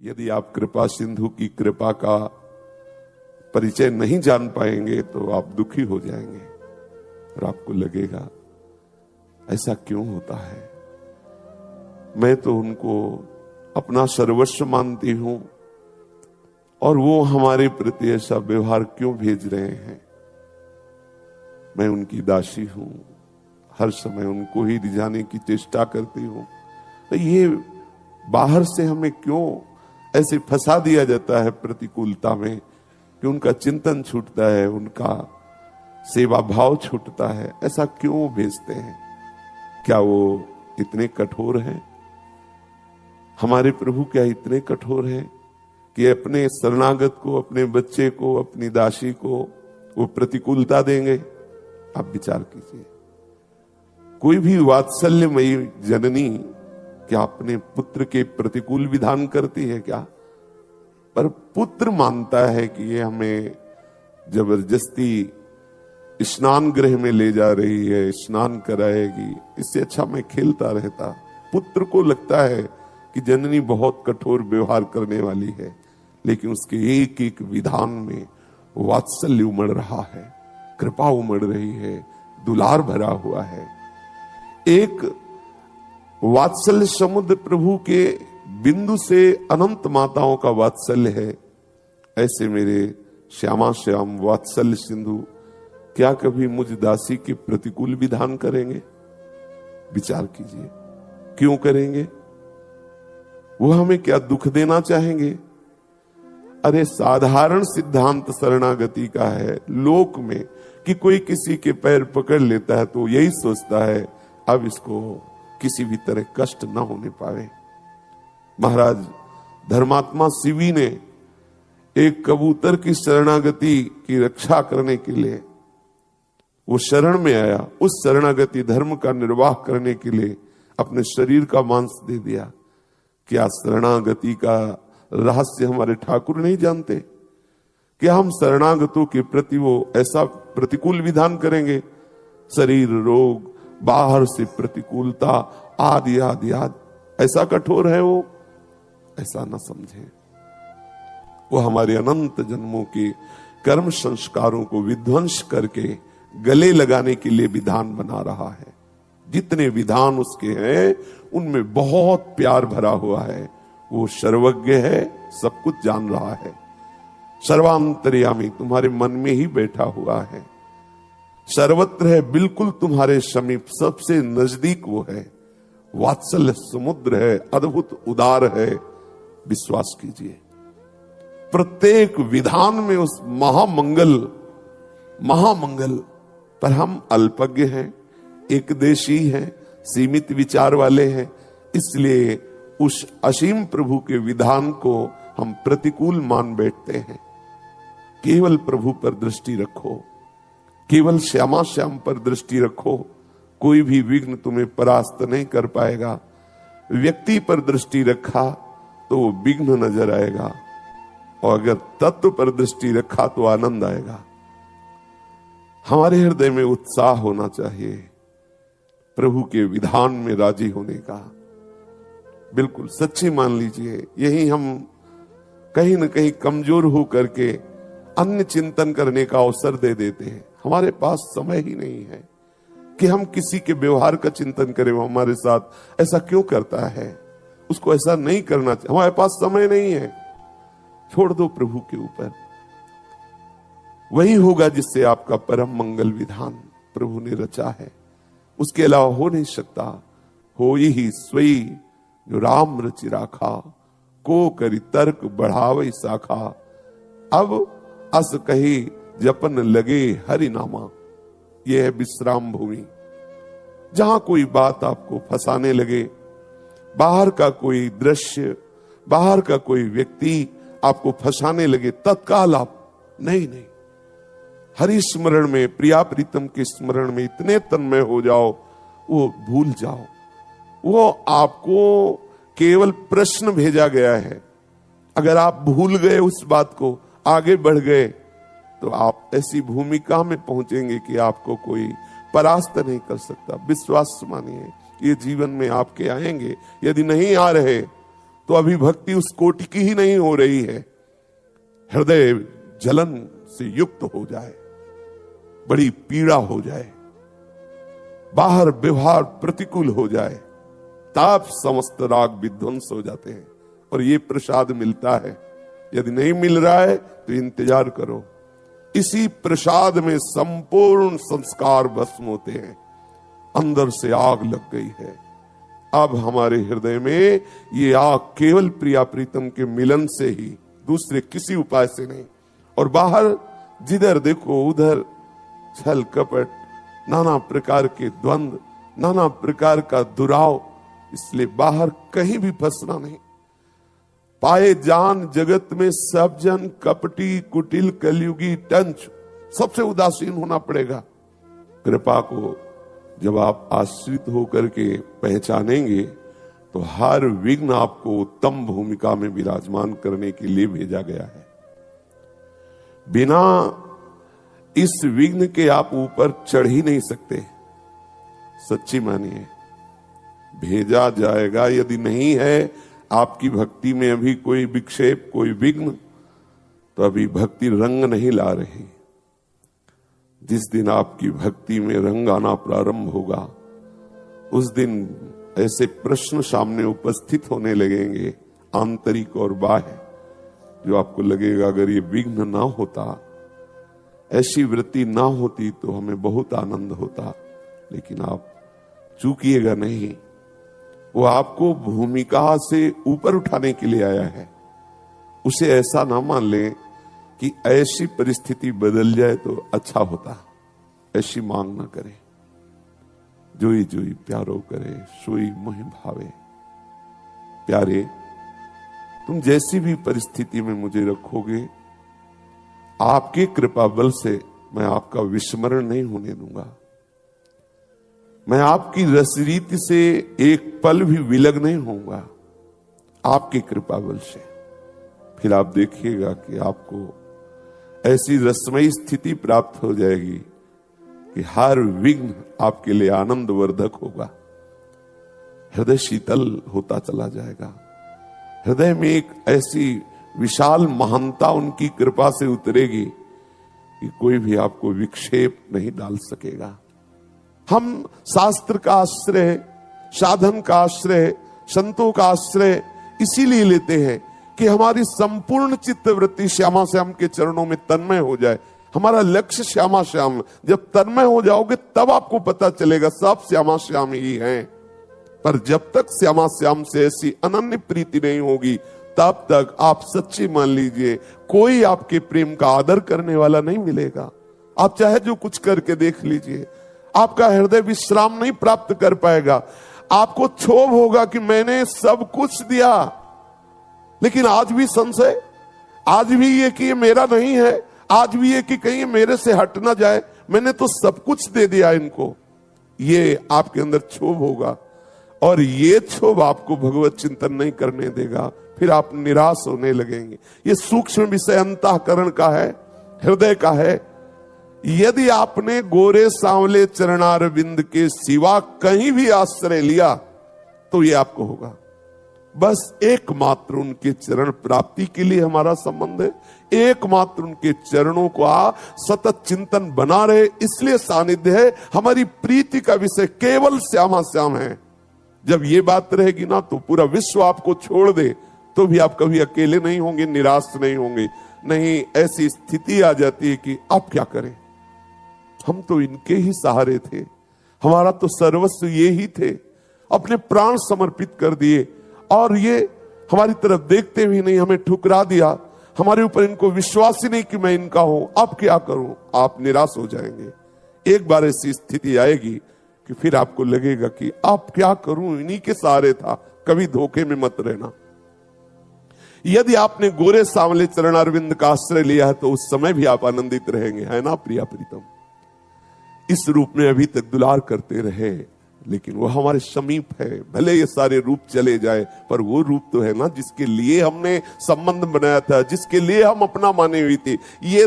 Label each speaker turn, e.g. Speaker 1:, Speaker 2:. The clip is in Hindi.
Speaker 1: यदि आप कृपा सिंधु की कृपा का परिचय नहीं जान पाएंगे तो आप दुखी हो जाएंगे और आपको लगेगा ऐसा क्यों होता है। मैं तो उनको अपना सर्वस्व मानती हूं और वो हमारे प्रति ऐसा व्यवहार क्यों भेज रहे हैं। मैं उनकी दासी हूं, हर समय उनको ही रिझाने की चेष्टा करती हूं। तो ये बाहर से हमें क्यों ऐसे फंसा दिया जाता है प्रतिकूलता में कि उनका चिंतन छूटता है, उनका सेवा भाव छूटता है। ऐसा क्यों भेजते हैं? क्या वो इतने कठोर हैं? हमारे प्रभु क्या इतने कठोर हैं कि अपने शरणागत को, अपने बच्चे को, अपनी दासी को वो प्रतिकूलता देंगे? आप विचार कीजिए। कोई भी वात्सल्यमयी जननी क्या अपने पुत्र के प्रतिकूल विधान करती है क्या? पर पुत्र मानता है कि ये हमें जबरदस्ती स्नान गृह में ले जा रही है, स्नान कराएगी, इससे अच्छा मैं खेलता रहता। पुत्र को लगता है कि जननी बहुत कठोर व्यवहार करने वाली है, लेकिन उसके एक एक विधान में वात्सल्य उमड़ रहा है, कृपा उमड़ रही है, दुलार भरा हुआ है। एक वात्सल्य समुद्र प्रभु के बिंदु से अनंत माताओं का वात्सल्य है। ऐसे मेरे श्यामा श्याम वात्सल्य सिंधु क्या कभी मुझ दासी के प्रतिकूल विधान करेंगे? विचार कीजिए, क्यों करेंगे? वो हमें क्या दुख देना चाहेंगे? अरे साधारण सिद्धांत शरणागति का है लोक में कि कोई किसी के पैर पकड़ लेता है तो यही सोचता है अब इसको किसी भी तरह कष्ट ना होने पावे। महाराज धर्मात्मा शिवी ने एक कबूतर की शरणागति की रक्षा करने के लिए वो शरण में आया, उस शरणागति धर्म का निर्वाह करने के लिए अपने शरीर का मांस दे दिया। क्या शरणागति का रहस्य हमारे ठाकुर नहीं जानते? क्या हम शरणागतों के प्रति वो ऐसा प्रतिकूल विधान करेंगे? शरीर रोग, बाहर से प्रतिकूलता, आदि आदि आदि, ऐसा कठोर है वो? ऐसा ना समझे। वो हमारे अनंत जन्मों के कर्म संस्कारों को विध्वंस करके गले लगाने के लिए विधान बना रहा है। जितने विधान उसके हैं उनमें बहुत प्यार भरा हुआ है। वो सर्वज्ञ है, सब कुछ जान रहा है, सर्वांतर्यामी तुम्हारे मन में ही बैठा हुआ है, सर्वत्र है, बिल्कुल तुम्हारे समीप, सबसे नजदीक वो है। वात्सल्य समुद्र है, अद्भुत उदार है। विश्वास कीजिए, प्रत्येक विधान में उस महामंगल पर हम अल्पज्ञ हैं, एकदेशी हैं, सीमित विचार वाले हैं। इसलिए उस असीम प्रभु के विधान को हम प्रतिकूल मान बैठते हैं। केवल प्रभु पर दृष्टि रखो, केवल श्यामा श्याम पर दृष्टि रखो, कोई भी विघ्न तुम्हें परास्त नहीं कर पाएगा। व्यक्ति पर दृष्टि रखा तो वो विघ्न नजर आएगा, और अगर तत्व पर दृष्टि रखा तो आनंद आएगा। हमारे हृदय में उत्साह होना चाहिए प्रभु के विधान में राजी होने का। बिल्कुल सच्ची मान लीजिए, यही हम कहीं न कहीं कमजोर हो करके अन्य चिंतन करने का अवसर दे देते हैं। हमारे पास समय ही नहीं है कि हम किसी के व्यवहार का चिंतन करें, वो हमारे साथ ऐसा क्यों करता है, उसको ऐसा नहीं करना चाहिए। हमारे पास समय नहीं है। छोड़ दो प्रभु के ऊपर, वही होगा जिससे आपका परम मंगल विधान प्रभु ने रचा है। उसके अलावा हो नहीं सकता। हो ही सोई जो राम रचि राखा, को करी तर्क बढ़ावई शाखा। अब अस कही जपन लगे हरि नामा। यह है विश्राम भूमि, जहां कोई बात आपको फंसाने लगे, बाहर का कोई दृश्य, बाहर का कोई व्यक्ति आपको फंसाने लगे, तत्काल आप नहीं, हरि स्मरण में, प्रिया प्रीतम के स्मरण में इतने तन्मय हो जाओ, वो भूल जाओ। वो आपको केवल प्रश्न भेजा गया है। अगर आप भूल गए उस बात को, आगे बढ़ गए, तो आप ऐसी भूमिका में पहुंचेंगे कि आपको कोई परास्त नहीं कर सकता। विश्वास मानिए, ये जीवन में आपके आएंगे। यदि नहीं आ रहे तो अभी भक्ति उस कोटि की ही नहीं हो रही है। हृदय जलन से युक्त हो जाए, बड़ी पीड़ा हो जाए, बाहर व्यवहार प्रतिकूल हो जाए, ताप समस्त राग विध्वंस हो जाते हैं। और ये प्रसाद मिलता है। यदि नहीं मिल रहा है तो इंतजार करो, इसी प्रसाद में संपूर्ण संस्कार भस्म होते हैं। अंदर से आग लग गई है। अब हमारे हृदय में ये आग केवल प्रिया प्रीतम के मिलन से ही, दूसरे किसी उपाय से नहीं। और बाहर जिधर देखो उधर छल कपट, नाना प्रकार के द्वंद्व, नाना प्रकार का दुराव। इसलिए बाहर कहीं भी फंसना नहीं। पाए जान जगत में सब जन कपटी कुटिल कलयुगी टंच, सबसे उदासीन होना पड़ेगा। कृपा को जब आप आश्रित होकर के पहचानेंगे तो हर विघ्न आपको उत्तम भूमिका में विराजमान करने के लिए भेजा गया है। बिना इस विघ्न के आप ऊपर चढ़ ही नहीं सकते। सच्ची मानिए, भेजा जाएगा। यदि नहीं है आपकी भक्ति में अभी कोई विक्षेप, कोई विघ्न, तो अभी भक्ति रंग नहीं ला रही। जिस दिन आपकी भक्ति में रंग आना प्रारंभ होगा, उस दिन ऐसे प्रश्न सामने उपस्थित होने लगेंगे, आंतरिक और बाह्य, जो आपको लगेगा अगर ये विघ्न ना होता, ऐसी वृत्ति ना होती तो हमें बहुत आनंद होता। लेकिन आप चूकिएगा नहीं। वो आपको भूमिका से ऊपर उठाने के लिए आया है। उसे ऐसा ना मान लें कि ऐसी परिस्थिति बदल जाए तो अच्छा होता। ऐसी मांग ना करें। जोई जोई प्यारो करे, सोई मोहि भावे। प्यारे, तुम जैसी भी परिस्थिति में मुझे रखोगे, आपके कृपा बल से मैं आपका विस्मरण नहीं होने दूंगा। मैं आपकी रसरीति से एक पल भी विलग नहीं होऊंगा, आपकी कृपा बल से। फिर आप देखिएगा कि आपको ऐसी रसमयी स्थिति प्राप्त हो जाएगी कि हर विघ्न आपके लिए आनंद वर्धक होगा। हृदय शीतल होता चला जाएगा। हृदय में एक ऐसी विशाल महानता उनकी कृपा से उतरेगी कि कोई भी आपको विक्षेप नहीं डाल सकेगा। हम शास्त्र का आश्रय, साधन का आश्रय, संतों का आश्रय इसीलिए लेते हैं कि हमारी संपूर्ण चित्तवृत्ति श्यामा श्याम के चरणों में तन्मय हो जाए। हमारा लक्ष्य श्यामा श्याम। जब तन्मय हो जाओगे तब आपको पता चलेगा सब श्यामा श्याम ही हैं। पर जब तक श्यामा श्याम से ऐसी अनन्य प्रीति नहीं होगी, तब तक आप सच्ची मान लीजिए, कोई आपके प्रेम का आदर करने वाला नहीं मिलेगा। आप चाहे जो कुछ करके देख लीजिए, आपका हृदय विश्राम नहीं प्राप्त कर पाएगा। आपको क्षोभ होगा कि मैंने सब कुछ दिया, लेकिन आज भी संशय, आज भी ये कि ये मेरा नहीं है, आज भी ये कि कहीं ये मेरे से हट ना जाए, मैंने तो सब कुछ दे दिया इनको। ये आपके अंदर क्षोभ होगा और ये क्षोभ आपको भगवत चिंतन नहीं करने देगा। फिर आप निराश होने लगेंगे। ये सूक्ष्म विषय अंतःकरण का है, हृदय का है। यदि आपने गोरे सांवले चरणारविंद के सिवा कहीं भी आश्रय लिया तो ये आपको होगा। बस एकमात्र उनके चरण प्राप्ति के लिए हमारा संबंध है। एकमात्र उनके चरणों का सतत चिंतन बना रहे, इसलिए सानिध्य है। हमारी प्रीति का विषय केवल श्यामा श्याम है। जब ये बात रहेगी ना, तो पूरा विश्व आपको छोड़ दे तो भी आप कभी अकेले नहीं होंगे, निराश नहीं होंगे। नहीं, ऐसी स्थिति आ जाती है कि आप क्या करें, हम तो इनके ही सहारे थे, हमारा तो सर्वस्व ये ही थे, अपने प्राण समर्पित कर दिए और ये हमारी तरफ देखते भी नहीं, हमें ठुकरा दिया। हमारे ऊपर इनको विश्वास ही नहीं कि मैं इनका हूं, अब क्या करूं। आप निराश हो जाएंगे। एक बार ऐसी स्थिति आएगी कि फिर आपको लगेगा कि अब क्या करूं, इन्हीं के सहारे था। कभी धोखे में मत रहना। यदि आपने गोरे सांवले चरणारविंद का आश्रय लिया है तो उस समय भी आप आनंदित रहेंगे, है ना प्रिया प्रीतम। इस रूप में अभी तक दुलार करते रहे, लेकिन वो हमारे समीप है। भले ये सारे रूप चले जाए, पर वो रूप तो है ना जिसके लिए हमने संबंध बनाया था, जिसके लिए हम अपना माने हुई थी। ये